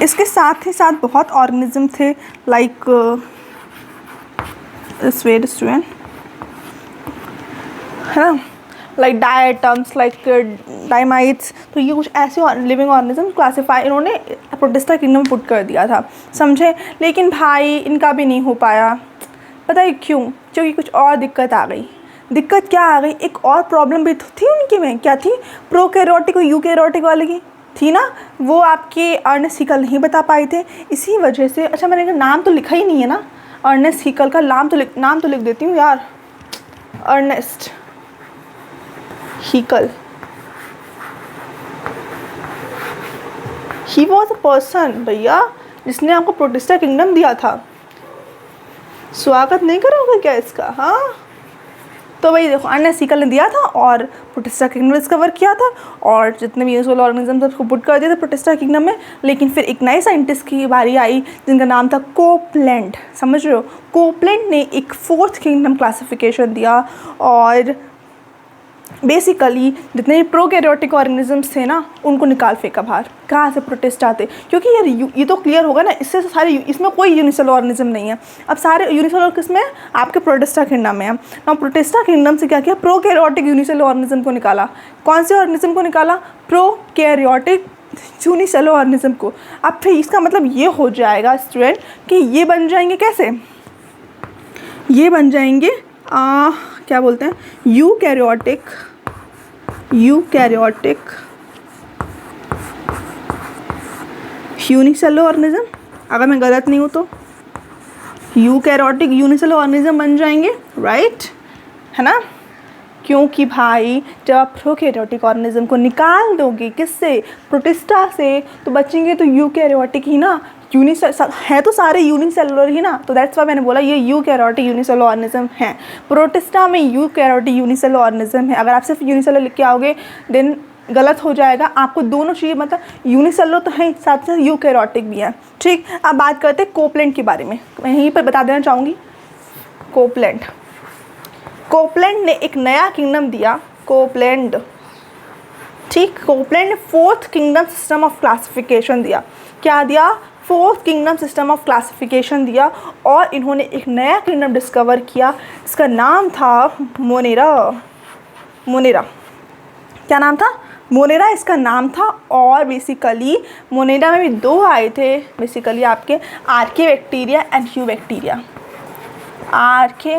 इसके साथ ही साथ बहुत ऑर्गेनिज्म थे लाइक स्टूडेंट, है ना, लाइक डायटम्स, लाइक डाइमाइट्स। तो ये कुछ ऐसे लिविंग ऑर्गेनिज्म क्लासीफाई इन्होंने प्रोटिस्टा किंगडम में पुट कर दिया था, समझे। लेकिन भाई इनका भी नहीं हो पाया, पता है क्यों? क्योंकि कुछ और दिक्कत आ गई। दिक्कत क्या आ गई, एक और प्रॉब्लम भी थी उनके में, क्या थी, प्रोकैरियोटिक और यूकैरियोटिक वाले की थी ना, वो आपके अर्नेस्ट हीकल नहीं बता पाए थे। इसी वजह से, अच्छा मैंने नाम तो लिखा ही नहीं है ना अर्नेस्ट हीकल का, नाम तो लिख देती हूँ यार, Ernest Haeckel. He was a person भैया जिसने आपको प्रोटिस्टा किंगडम दिया था। स्वागत नहीं करोगे क्या इसका? हाँ, तो भाई देखो अर्नेस्ट हीकल ने दिया था और प्रोटिस्टा किंगडम डिस्कवर किया था, और जितने भी यूनिसेलुलर ऑर्गेनिज्म थे उसको पुट कर दिया था प्रोटिस्टा किंगडम में। लेकिन फिर एक नए साइंटिस्ट की बारी आई जिनका नाम था कोपलैंड, समझ रहे हो। कोपलैंड ने एक 4th किंगडम क्लासिफिकेशन दिया, और बेसिकली जितने भी प्रोकैरियोटिक ऑर्गेनिजम्स थे ना उनको निकाल फेंका बाहर। कहाँ से? प्रोटिस्टा थे। क्योंकि यार ये तो क्लियर होगा ना, इससे सारे, इसमें कोई यूनिसेलुलर ऑर्गेनिज्म नहीं है। अब सारे यूनिसेलुलर किसमें है? आपके प्रोटिस्टा किंगडम में है ना। प्रोटिस्टा किंगडम से क्या किया, प्रोकैरियोटिक यूनिसेलुलर ऑर्गेनिज्म को निकाला। कौन से ऑर्गेनिज्म को निकाला? प्रोकैरियोटिक यूनिसेलुलर ऑर्गेनिज्म को। अब फिर इसका मतलब ये हो जाएगा स्टूडेंट कि ये बन जाएंगे कैसे, ये बन जाएंगे क्या बोलते हैं, यूकैरियोटिक यूनिसेलुलर ऑर्गेनिज्म, अगर मैं गलत नहीं हूँ तो यूकैरियोटिक यूनिसेलुलर ऑर्गेनिज्म बन जाएंगे, राइट, है ना। क्योंकि भाई जब आप प्रोकैरियोटिक ऑर्गेनिज्म को निकाल दोगे किससे, प्रोटिस्टा से, तो बचेंगे तो यूकैरियोटिक ही ना, है तो सारे यूनिसेलुलर ही ना, तो दैट्स वाई मैंने बोला ये यूकैरियोटिक यूनिसेलुलर ऑर्गेनिज्म है। प्रोटिस्टा में यूकैरियोटिक यूनिसेलुलर ऑर्गेनिज्म है। अगर आप सिर्फ यूनिसेलुलर लिख के आओगे देन गलत हो जाएगा, आपको दोनों चाहिए, मतलब यूनिसेलुलर तो है साथ साथ यूकैरियोटिक भी है, ठीक। अब बात करते हैं कोपलेंट के बारे में, मैं यहीं पर बता देना चाहूँगी। कोपलेंट ने एक नया किंगडम दिया, कोपलेंट, ठीक। कोपलेंट ने fourth kingdom system of classification दिया। क्या दिया, fourth kingdom system of classification दिया, और इन्होंने एक नया किंगडम डिस्कवर किया, इसका नाम था मोनेरा। क्या नाम था, मोनेरा इसका नाम था। और बेसिकली मोनेरा में भी दो आए थे, बेसिकली आपके archaebacteria and eubacteria, आर्के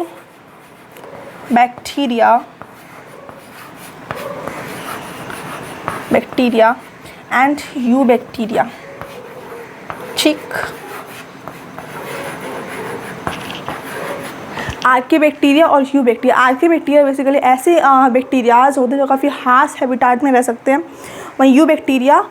bacteria and eubacteria, ठीक। आर्के बैक्टीरिया और eubacteria. Archaebacteria basically ऐसे बैक्टीरियाज होते हैं जो काफ़ी हार्श हैबिटेट में रह सकते हैं, वहीं eubacteria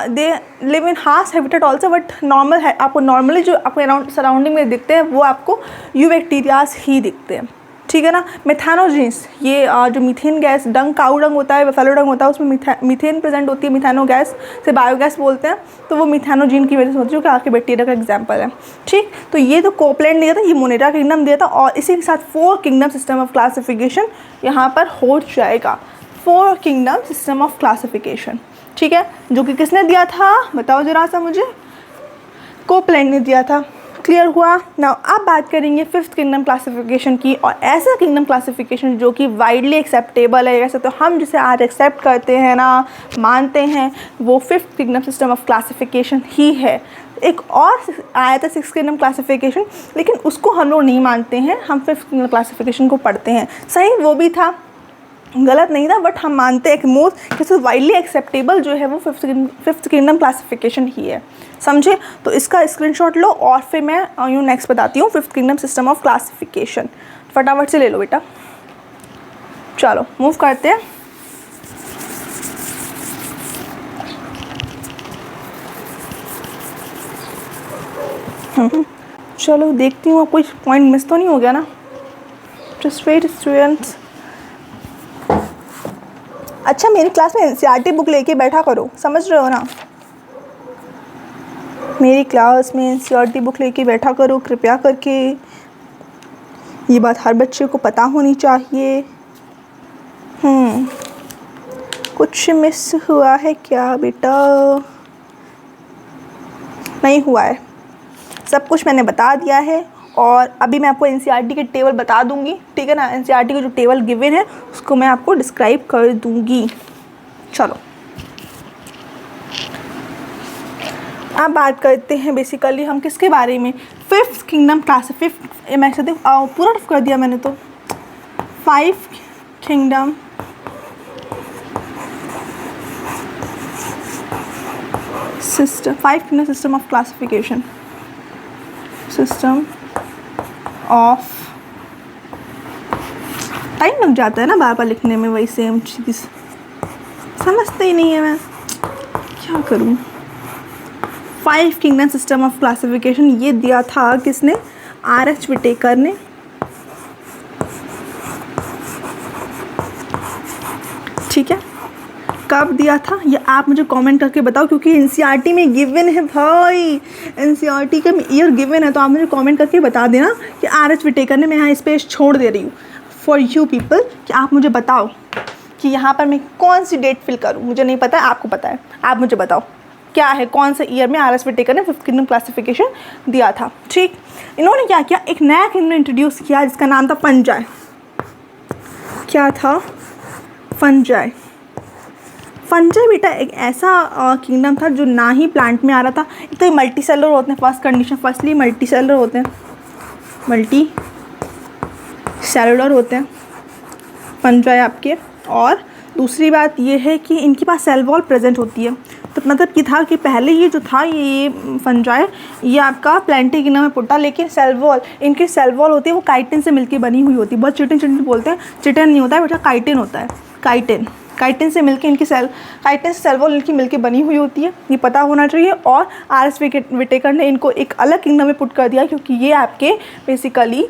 they live in harsh habitat also, but normal है, आपको नॉर्मली जो आपको अराउंड सराउंडिंग में दिखते हैं वो आपको ह्यू बैक्टीरियाज ही दिखते हैं, ठीक है ना। मेथानोजेंस, ये जो मीथेन गैस, काऊ डंग होता है, बफेलो डंग होता है, उसमें मीथेन प्रेजेंट होती है, मिथेनो गैस से बायोगैस बोलते हैं, तो वो मिथेनोजीन की वजह से होती है, जो कि आर्के बैक्टीरिया का एग्जाम्पल है, ठीक। तो ये तो कोपलेंट दिया था, ये मोनेरा किंगडम दिया था, और इसी के साथ 4 किंगडम सिस्टम ऑफ क्लासिफिकेशन यहाँ पर हो जाएगा, 4 किंगडम सिस्टम ऑफ क्लासिफिकेशन, ठीक है, जो कि किसने दिया था, बताओ जरा सा मुझे, कोपलेंट ने दिया था। क्लियर हुआ। नाउ अब बात करेंगे 5th किंगडम क्लासिफिकेशन की, और ऐसा किंगडम क्लासिफिकेशन जो कि वाइडली एक्सेप्टेबल है, वैसे तो हम जिसे आज एक्सेप्ट करते हैं ना, मानते हैं, वो 5th kingdom system of classification ही है। एक और आया था 6th किंगडम क्लासिफिकेशन, लेकिन उसको हम लोग नहीं मानते हैं, हम 5th किंगडम क्लासिफिकेशन को पढ़ते हैं। सही वो भी था, गलत नहीं था, बट हम मानते हैं कि मोस्ट किसी वाइडली एक्सेप्टेबल जो है वो 5th किंगडम क्लासिफिकेशन ही है, समझे। तो इसका स्क्रीनशॉट लो, और फिर मैं यूँ नेक्स्ट बताती हूँ 5th kingdom system of classification. फटाफट से ले लो बेटा, चलो मूव करते हैं। चलो देखती हूँ कोई पॉइंट मिस तो नहीं हो गया ना। Just wait students. अच्छा, मेरी क्लास में एनसीईआरटी बुक लेके बैठा करो, समझ रहे हो ना, मेरी क्लास में एनसीईआरटी बुक लेके बैठा करो कृपया करके, ये बात हर बच्चे को पता होनी चाहिए। कुछ मिस हुआ है क्या बेटा? नहीं हुआ है, सब कुछ मैंने बता दिया है, और अभी मैं आपको एनसीईआरटी के टेबल बता दूंगी, ठीक है ना। एनसीईआरटी का जो टेबल गिवन है उसको मैं आपको डिस्क्राइब कर दूंगी। चलो अब बात करते हैं बेसिकली हम किसके बारे में, 5th किंगडम क्लासिफिक, मैं से पूरा कर दिया मैंने तो, 5 kingdom system, 5 kingdom system of classification, system of, time लग जाता है ना बार बार लिखने में, वही सेम चीज़ समझते ही नहीं है, मैं क्या करूं। 5 किंगडम सिस्टम ऑफ क्लासिफिकेशन ये दिया था किसने, R.H. विटेकर ने, ठीक है। कब दिया था ये आप मुझे कमेंट करके बताओ, क्योंकि एनसीईआरटी में गिवन है भाई, एनसीईआरटी का ईयर गिवन है, तो आप मुझे कमेंट करके बता देना कि R.H. विटेकर ने, मैं यहाँ स्पेस छोड़ दे रही हूँ फॉर यू पीपल, कि आप मुझे बताओ कि यहाँ पर मैं कौन सी डेट फिल करूँ। मुझे नहीं पता है, आपको पता है, आप मुझे बताओ क्या है, कौन से ईयर में R.H. विटेकर ने 5th किंगडम क्लासिफिकेशन दिया था, ठीक। इन्होंने क्या किया, एक नया किंगडम इंट्रोड्यूस किया जिसका नाम था फंजाई। क्या था, फंजाई। फंजाई बेटा एक ऐसा किंगडम था जो ना ही प्लांट में आ रहा था, एक तो ये मल्टी सेलुलर होते हैं, first condition, firstly multi cellular होते हैं, मल्टी सेलुलर होते हैं, फंजाई आपके। और दूसरी बात ये है कि इनके पास सेल वॉल प्रेजेंट होती है। तो मतलब ये था कि पहले ये जो था ये फंजाई ये आपका प्लैंटिगिना में पुट्टा, लेकिन सेल वॉल इनकी सेल वॉल होती है वो काइटिन से मिलकर बनी हुई होती है। बहुत चिटिन बोलते हैं, चिटिन नहीं होता है बेटा, काइटिन होता है। काइटिन से मिलके इनकी काइटिन से सेल वॉल इनकी मिलके बनी हुई होती है, ये पता होना चाहिए। और आर.एस. विटेकर ने इनको एक अलग किंगडम में पुट कर दिया क्योंकि ये आपके बेसिकली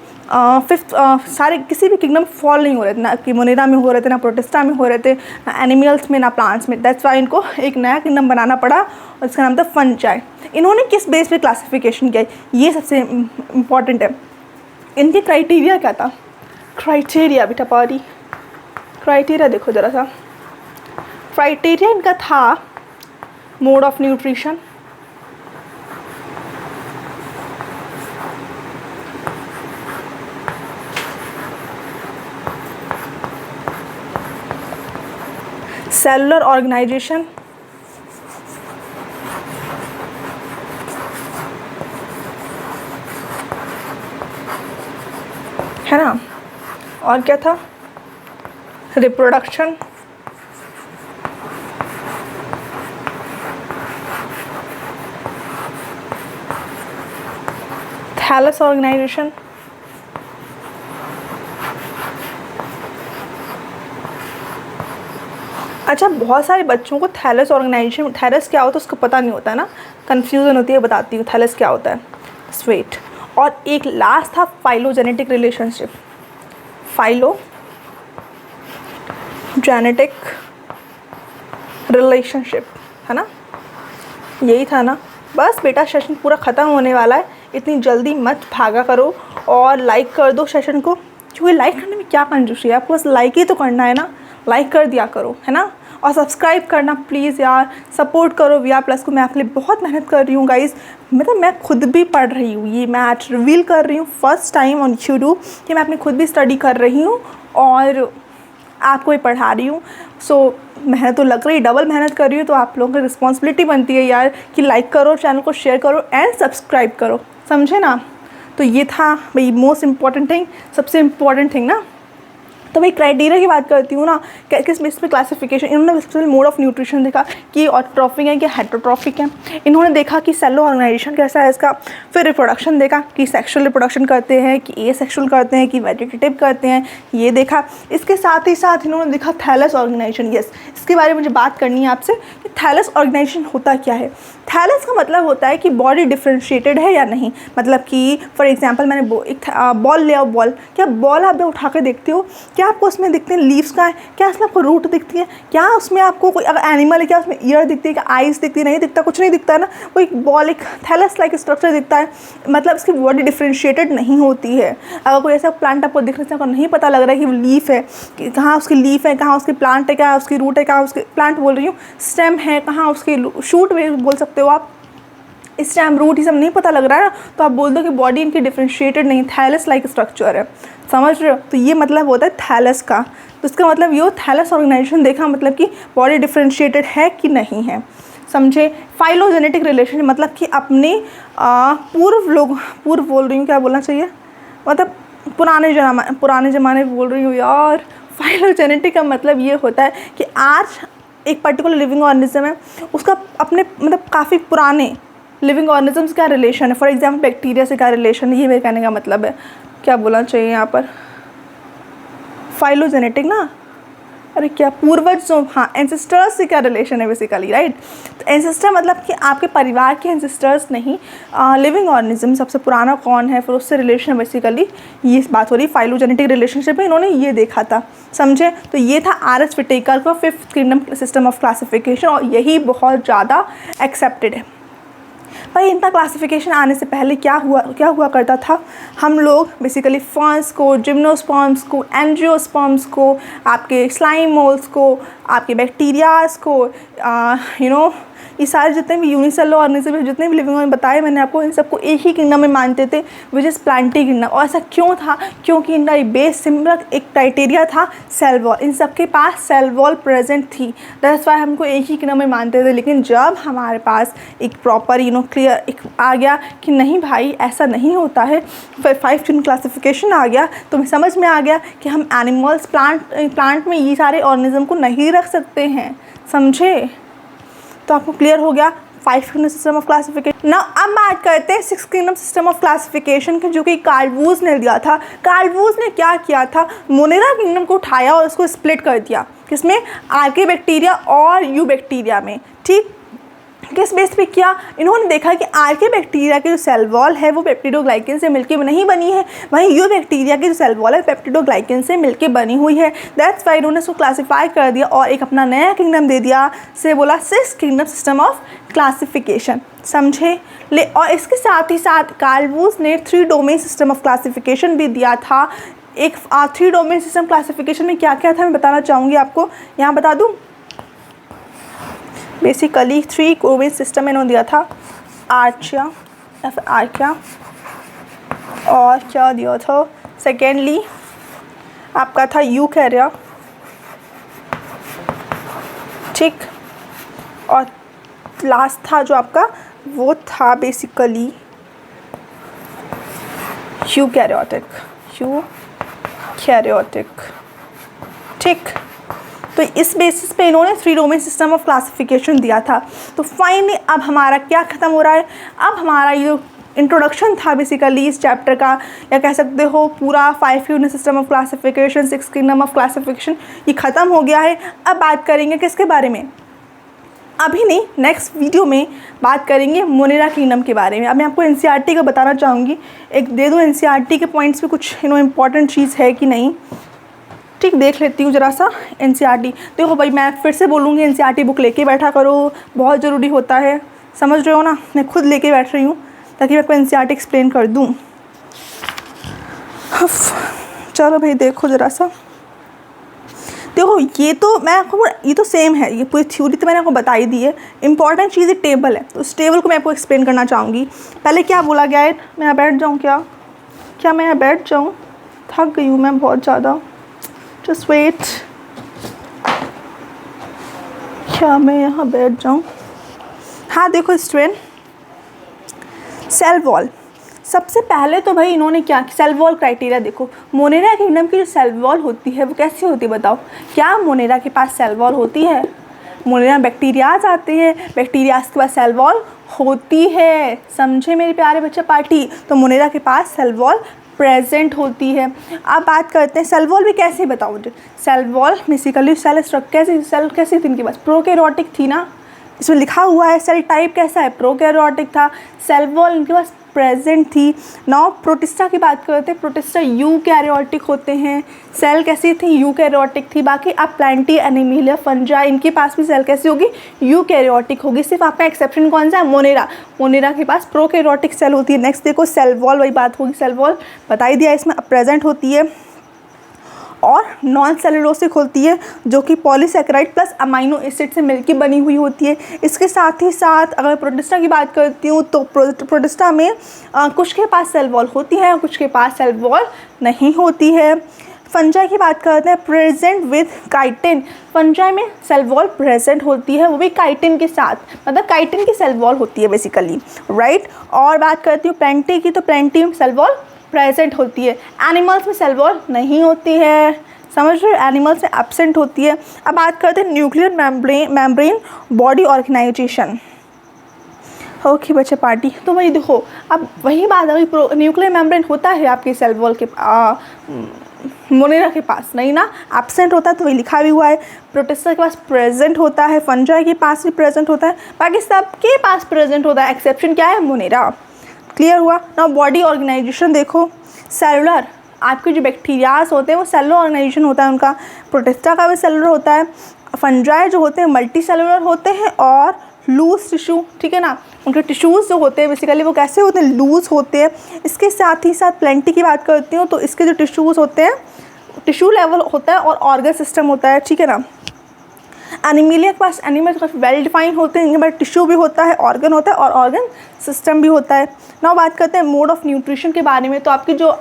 फिफ्थ सारे किसी भी किंगडम फॉल नहीं हो रहे थे, ना कि मोनेरा में हो रहे थे, ना प्रोटिस्टा में हो रहे थे, ना एनिमल्स में, ना प्लांट्स में। दैट्स वाई इनको एक नया किंगडम बनाना पड़ा और इसका नाम था फंजाई। इन्होंने किस बेस पे क्लासिफिकेशन किया, ये सबसे इम्पॉर्टेंट है। इनके क्राइटेरिया क्या था? क्राइटेरिया बेटा पारी, क्राइटेरिया देखो ज़रा सा। क्राइटेरिया इनका था mode of nutrition, cellular organisation, है ना, और क्या था? रिप्रोडक्शन, थैलस ऑर्गेनाइजेशन, अच्छा बहुत सारे बच्चों को थैलस ऑर्गेनाइजेशन, थैलस क्या होता है उसको पता नहीं होता है ना, कन्फ्यूज़न होती है। बताती हूँ थैलस क्या होता है। स्वेट। और एक लास्ट था फाइलोजेनेटिक रिलेशनशिप, फाइलोजेनेटिक रिलेशनशिप, है ना, यही था ना। बस बेटा सेशन पूरा ख़त्म होने वाला है, इतनी जल्दी मत भागा करो और लाइक कर दो सेशन को, क्योंकि लाइक करने में क्या कंजूसी है, आपको बस लाइक ही तो करना है ना, लाइक कर दिया करो, है ना। और सब्सक्राइब करना प्लीज़ यार, सपोर्ट करो VR+ को। मैं आपके लिए बहुत मेहनत कर रही हूँ गाइज़, मतलब मैं खुद भी पढ़ रही हूँ, ये मैं आज रिवील कर रही हूँ फर्स्ट टाइम ऑन यूट्यूब कि मैं अपनी खुद भी स्टडी कर रही हूँ और आपको भी पढ़ा रही हूँ। सो मेहनत तो लग रही है, डबल मेहनत कर रही हूँ, तो आप लोगों की रिस्पॉन्सिबिलिटी बनती है यार कि लाइक करो, चैनल को शेयर करो एंड सब्सक्राइब करो, समझे ना। तो ये था भाई मोस्ट इम्पॉर्टेंट थिंग, सबसे इम्पॉर्टेंट थिंग ना। तो भाई क्राइटेरिया की बात करती हूँ ना, किस बेस पे क्लासिफिकेशन, इन्होंने बेसिकली मोड ऑफ न्यूट्रिशन देखा कि ऑटोट्रॉफिक है कि हेटरोट्रॉफिक है। इन्होंने देखा कि सेलुलर ऑर्गेनाइजेशन कैसा है इसका। फिर रिप्रोडक्शन देखा कि सेक्सुअल रिप्रोडक्शन करते हैं कि एसेक्सुअल करते हैं कि वेजिटेटिव करते हैं, ये देखा। इसके साथ ही साथ इन्होंने देखा थैलस ऑर्गेनाइजेशन। यस, इसके बारे में मुझे बात करनी है आपसे कि थैलस ऑर्गेनाइजेशन होता क्या है। थैलस का मतलब होता है कि बॉडी डिफ्रेंशिएटेड है या नहीं, मतलब कि फॉर एग्जांपल मैंने एक बॉल ले आओ, बॉल, क्या बॉल आप उठा के देखते हो, क्या आपको उसमें दिखते हैं लीव्स का है, क्या उसमें आपको रूट दिखती है, क्या उसमें आपको कोई अगर एनिमल है क्या उसमें ईयर दिखती है, क्या आइज़ दिखती है, नहीं दिखता, कुछ नहीं दिखता है ना। वो एक बॉल, एक थैलस लाइक स्ट्रक्चर दिखता है, मतलब इसकी बॉडी डिफ्रेंशिएटेड नहीं होती है। अगर कोई ऐसा प्लांट आपको दिख रहा है, आपको नहीं पता लग रहा है कि वो लीफ है, कि कहाँ उसकी लीफ है, कहाँ उसकी प्लांट है, क्या उसकी रूट है, कहाँ उसकी प्लांट बोल रही हूँ, स्टेम है, कहाँ उसकी शूट बोल सकते हो आप, स्टेम रूट ही सब नहीं पता लग रहा है ना, तो आप बोल दो कि बॉडी इनकी डिफ्रेंशिएटेड नहीं, थैलस लाइक स्ट्रक्चर है, समझ रहे हो। तो ये मतलब होता है थैलस का। तो इसका मतलब ये थैलस ऑर्गेनाइजेशन देखा, मतलब कि बॉडी डिफ्रेंशिएटेड है कि नहीं है, समझे। फाइलोजेनेटिक रिलेशन मतलब कि अपने पूर्व बोल रही हूँ, क्या बोलना चाहिए, मतलब पुराने ज़माने बोल रही हूँ यार। फाइलोजेनेटिक का मतलब ये होता है कि आज एक पर्टिकुलर लिविंग ऑर्गेनिज्म है, उसका अपने मतलब काफ़ी पुराने लिविंग ऑर्गेनिजम्स का रिलेशन है। फॉर एग्जांपल बैक्टीरिया से क्या रिलेशन है, ये मेरे कहने का मतलब है। क्या बोलना चाहिए यहाँ पर, फाइलोजेनेटिक ना, अरे क्या पूर्वज जो, हाँ एंसेस्टर्स से क्या रिलेशन है बेसिकली, राइट। तो एंसेस्टर मतलब कि आपके परिवार के एंसेस्टर्स नहीं, लिविंग ऑर्गेनिज्म सबसे पुराना कौन है, फिर उससे रिलेशन बेसिकली ये बात हो रही फाइलोजेनेटिक रिलेशनशिप में, इन्होंने ये देखा था, समझे। तो ये था आर.एस. विटेकर का fifth kingdom system of classification, और यही बहुत ज़्यादा एक्सेप्टेड है। भाई इनका क्लासिफिकेशन आने से पहले क्या हुआ करता था, हम लोग बेसिकली फर्न्स को, जिम्नोस्पर्म्स को, एंजियोस्पर्म्स को, आपके स्लाइम मोल्स को, आपके बैक्टीरियाज को, ये सारे जितने भी यूनिसेलुलर ऑर्गेनिज्म, जितने भी लिविंग ऑर्गेनिज्म बताए मैंने आपको, इन सबको एक ही किंगडम में मानते थे, विच इज़ प्लांटी किंगडम। और ऐसा क्यों था? क्योंकि इनका बेस सिंपल एक क्राइटेरिया था सेल वॉल, इन सबके पास सेल वॉल प्रेजेंट थी, दैट्स वाई हमको एक ही किंगडम में मानते थे। लेकिन जब हमारे पास एक प्रॉपर क्लियर एक आ गया कि नहीं भाई ऐसा नहीं होता है, फिर 5 यूनिट क्लासिफिकेशन आ गया, तो हमें समझ में आ गया कि हम एनिमल्स प्लांट में ये सारे ऑर्गेनिज्म को नहीं रख सकते हैं, समझे? तो आपको क्लियर हो गया 5 किंगडम सिस्टम ऑफ क्लासिफिकेशन। ना अब बात करते हैं 6 किंगडम सिस्टम ऑफ क्लासिफिकेशन के, जो कि कार्ल वुज ने दिया था। कार्ल वुज ने क्या किया था? मोनेरा किंगडम को उठाया और उसको स्प्लिट कर दिया, किसमें? आर्के बैक्टीरिया और यू बैक्टीरिया में। ठीक, किस बेस पे किया? इन्होंने देखा कि आर्के बैक्टीरिया की जो सेल वॉल है वो पेप्टिडोग्लाइकन से मिलके नहीं बनी है, वहीं यू बैक्टीरिया की जो सेल वॉल है पेप्टिडोग्लाइकन से मिलके बनी हुई है। दैट्स वाई इन्होंने उसको क्लासीफाई कर दिया और एक अपना नया किंगडम दे दिया, से बोला 6 किंगडम सिस्टम ऑफ क्लासिफिकेशन, समझे? और इसके साथ ही साथ कार्ल वुज ने 3 डोमेन सिस्टम ऑफ क्लासिफिकेशन भी दिया था। एक 3 डोमेन सिस्टम क्लासिफिकेशन में क्या क्या था मैं बताना चाहूँगी आपको, यहाँ बता दूँ। बेसिकली 3 डोमेन सिस्टम इन्होंने दिया था, आर्चिया या फिर आर्किया, और क्या दिया था? सेकेंडली आपका था यूकैरिया, ठीक, और लास्ट था जो आपका वो था बेसिकली यूकैरियोटिक, ठीक। तो इस बेसिस पे इन्होंने 3 डोमेन सिस्टम ऑफ क्लासिफिकेशन दिया था। तो फाइनली अब हमारा क्या ख़त्म हो रहा है? अब हमारा ये इंट्रोडक्शन था बेसिकली इस चैप्टर का, या कह सकते हो पूरा 5 unit system of classification, 6 kingdom of classification, ये ख़त्म हो गया है। अब बात करेंगे किसके बारे में? अभी नहीं, नेक्स्ट वीडियो में बात करेंगे मोनेरा किंगडम के बारे में। अब मैं आपको एनसीईआरटी का बताना चाहूँगी, एक दे दूँ एनसीईआरटी के पॉइंट्स पे कुछ इम्पॉर्टेंट चीज़ है कि नहीं, ठीक, देख लेती हूँ ज़रा सा एनसीईआरटी। देखो भाई, मैं फिर से बोलूँगी एनसीईआरटी बुक लेके बैठा करो, बहुत ज़रूरी होता है, समझ रहे हो ना? मैं खुद लेके बैठ रही हूँ ताकि मैं आपको एनसीईआरटी एक्सप्लेन कर दूँ। चलो भाई देखो ज़रा सा, देखो ये तो मैं आपको, ये तो सेम है, ये पूरी थ्योरी तो मैंने आपको बता ही दी है। इंपॉर्टेंट चीज़ एक टेबल है, तो उस टेबल को मैं आपको एक्सप्लेन करना चाहूँगी। पहले क्या बोला गया है? मैं यहाँ बैठ जाऊँ क्या मैं यहाँ बैठ जाऊँ? थक गई हूँ मैं बहुत ज़्यादा, जस्ट वेट, क्या मैं यहाँ बैठ जाऊँ? हाँ देखो स्टूडेंट, सेल वॉल, सबसे पहले तो भाई इन्होंने क्या, सेल वॉल क्राइटेरिया देखो। मोनेरा किंगडम की जो सेल वॉल होती है वो कैसी होती है बताओ? क्या मोनेरा के पास सेल वॉल होती है? मोनेरा बैक्टीरियाज आते हैं, बैक्टीरियाज के पास सेल वॉल होती है, समझे मेरे प्यारे बच्चे पार्टी? तो मोनेरा के पास सेल वॉल प्रेजेंट होती है। अब बात करते हैं सेल वॉल भी कैसे, बताओ मुझे। सेल वॉल बेसिकली सेल कैसी थी इनके पास? प्रोकैरियोटिक थी ना, इसमें लिखा हुआ है। सेल टाइप कैसा है? प्रोकैरियोटिक था। सेल वॉल इनके पास प्रेजेंट थी। नाउ प्रोटिस्टा की बात करते हैं, प्रोटिस्टा यूकैरियोटिक होते हैं। सेल कैसी थी? यूकैरियोटिक थी। बाकी आप प्लांटी, एनिमिलिया, फंजाई, इनके पास भी सेल कैसी होगी? यूकैरियोटिक होगी। सिर्फ आपका एक्सेप्शन कौन सा है? मोनेरा। मोनेरा के पास प्रोकैरियोटिक सेल होती है। नेक्स्ट देखो सेल वॉल, वही बात होगी, सेल वॉल बता ही दिया, इसमें प्रेजेंट होती है और नॉन सेलुलोसिक होती है, जो कि पॉलीसैकेराइड प्लस अमाइनो एसिड से मिलकर बनी हुई होती है। इसके साथ ही साथ अगर प्रोटिस्टा की बात करती हूँ तो प्रोटिस्टा में कुछ के पास सेल वॉल होती है और कुछ के पास सेल वॉल नहीं होती है। फंजाई की बात करते हैं, प्रेजेंट विद काइटिन। फंजाई में सेल वॉल प्रेजेंट होती है, वो भी काइटिन के साथ, मतलब काइटिन की सेल वॉल होती है बेसिकली, राइट। और बात करती हूँ प्लांटी की, तो प्लांटी में सेल वॉल प्रेजेंट होती है। एनिमल्स में सेल वॉल नहीं होती है, समझ रहे हो? एनिमल्स में एब्सेंट होती है। अब बात करते हैं nuclear membrane body organisation. Okay बच्चे पार्टी, तो वही देखो, अब वही बात है, न्यूक्लियर मेम्ब्रेन होता है आपके सेल वॉल के मोनेरा के पास नहीं ना, एब्सेंट होता है, तो वही लिखा भी हुआ है। प्रोटिस्टा के पास प्रेजेंट होता है, फंजाई के पास भी प्रेजेंट होता है, बाकी सबके पास प्रेजेंट होता है, एक्सेप्शन क्या है? मोनेरा। क्लियर हुआ ना? बॉडी ऑर्गेनाइजेशन देखो, सेलुलर, आपके जो बैक्टीरियाज होते हैं वो सेलुलर ऑर्गेनाइजेशन होता है उनका। प्रोटिस्टा का भी सेलुलर होता है। फंजाई जो होते हैं मल्टी सेलुलर होते हैं और लूज टिश्यू, ठीक है ना, उनके टिश्यूज़ जो होते हैं बेसिकली वो कैसे होते हैं? लूज होते हैं। इसके साथ ही साथ प्लेंटी की बात करती हूँ तो इसके जो टिश्यूज़ होते हैं, टिश्यू लेवल होता है और ऑर्गन सिस्टम होता है, ठीक है ना। एनिमिलिया के पास एनिमल काफ़ी वेल डिफाइन होते हैं, इनके पास टिश्यू भी होता है, ऑर्गन होता है और ऑर्गन सिस्टम भी होता है। नाउ बात करते हैं मोड ऑफ न्यूट्रिशन के बारे में। तो आपकी जो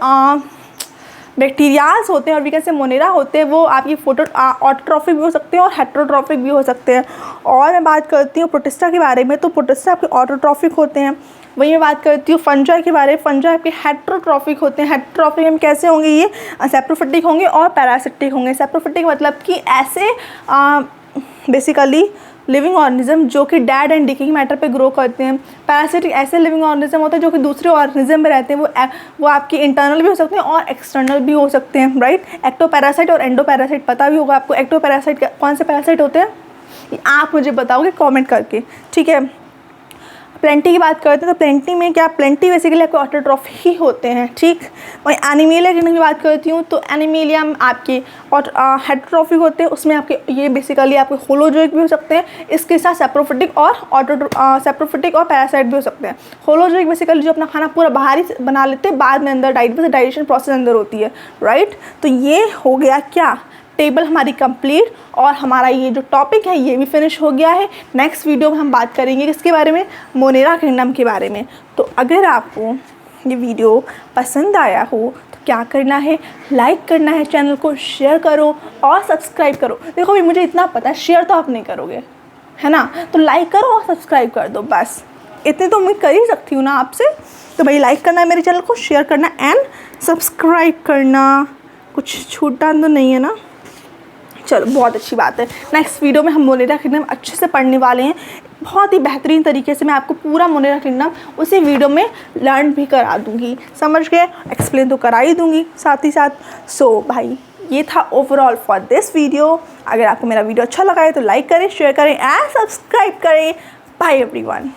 बैक्टीरियाज होते हैं और वीकन से मोनेरा होते हैं वो आपकी ऑटोट्रॉफिक भी हो सकते हैं और हेट्रोट्रॉफिक भी हो सकते हैं। और मैं बात करती हूँ प्रोटिस्टा के बारे में, तो प्रोटिस्टा आपके ऑटोट्रॉफिक होते हैं। वहीं मैं बात करती हूँ फंजाई के बारे में, फंजाई आपके हेट्रोट्रॉफिक होते हैं। हेट्रोट्रॉफिक में कैसे होंगे, ये सेप्रोफिटिक होंगे और पैरासिटिक होंगे। सेप्रोफिटिक मतलब कि ऐसे बेसिकली लिविंग ऑर्गेनिज्म जो कि डेड एंड डिकेइंग मैटर पे ग्रो करते हैं। पैरासिटिक ऐसे लिविंग ऑर्गेनिज्म होते हैं जो कि दूसरे ऑर्गेनिज्म में रहते हैं, वो आपके इंटरनल भी हो सकते हैं और एक्सटर्नल भी हो सकते हैं, राइट। एक्टोपैरासाइट और एंडोपैरासाइट पता भी होगा आपको। एक्टोपैरासाइट कौन से पैरासाइट होते हैं ये आप मुझे बताओगे कमेंट करके, ठीक है। प्लेंटी की बात करते हैं तो प्लेंटी में क्या, प्लेंटी बेसिकली आपके ऑटोट्रॉफिक ही होते हैं, ठीक। वहीं एनिमेलिया की बात करती हूँ तो एनिमेलिया आपके हेट्रोट्रॉफिक होते हैं, उसमें आपके ये बेसिकली आपके होलोजोइक भी हो सकते हैं। इसके साथ सेप्रोफिटिक और सेप्रोफिटिक और पैरासाइट भी हो सकते हैं। होलोजोइक बेसिकली जो अपना खाना पूरा बाहर ही बना लेते हैं, बाद में अंदर डाइजेशन प्रोसेस अंदर होती है, राइट। तो ये हो गया क्या, टेबल हमारी कंप्लीट और हमारा ये जो टॉपिक है ये भी फिनिश हो गया है। नेक्स्ट वीडियो में हम बात करेंगे किसके बारे में, मोनेरा किंगडम के बारे में। तो अगर आपको ये वीडियो पसंद आया हो तो क्या करना है, लाइक करना है, चैनल को शेयर करो और सब्सक्राइब करो। देखो भी मुझे इतना पता है शेयर तो आप नहीं करोगे, है ना, तो लाइक करो और सब्सक्राइब कर दो, बस इतने तो मैं कर ही सकती हूँ ना आपसे। तो भाई लाइक करना है मेरे चैनल को, शेयर करना एंड सब्सक्राइब करना, कुछ छूटा तो नहीं है ना। चलो बहुत अच्छी बात है। नेक्स्ट वीडियो में हम मोनेरा किंगडम अच्छे से पढ़ने वाले हैं, बहुत ही बेहतरीन तरीके से मैं आपको पूरा मोनेरा किंगडम उसी वीडियो में लर्न भी करा दूंगी, समझ गए, एक्सप्लेन तो करा ही दूंगी साथ ही साथ। सो भाई ये था ओवरऑल फॉर दिस वीडियो। अगर आपको मेरा वीडियो अच्छा लगा है तो लाइक करें, शेयर करें एंड सब्सक्राइब करें। Bye everyone.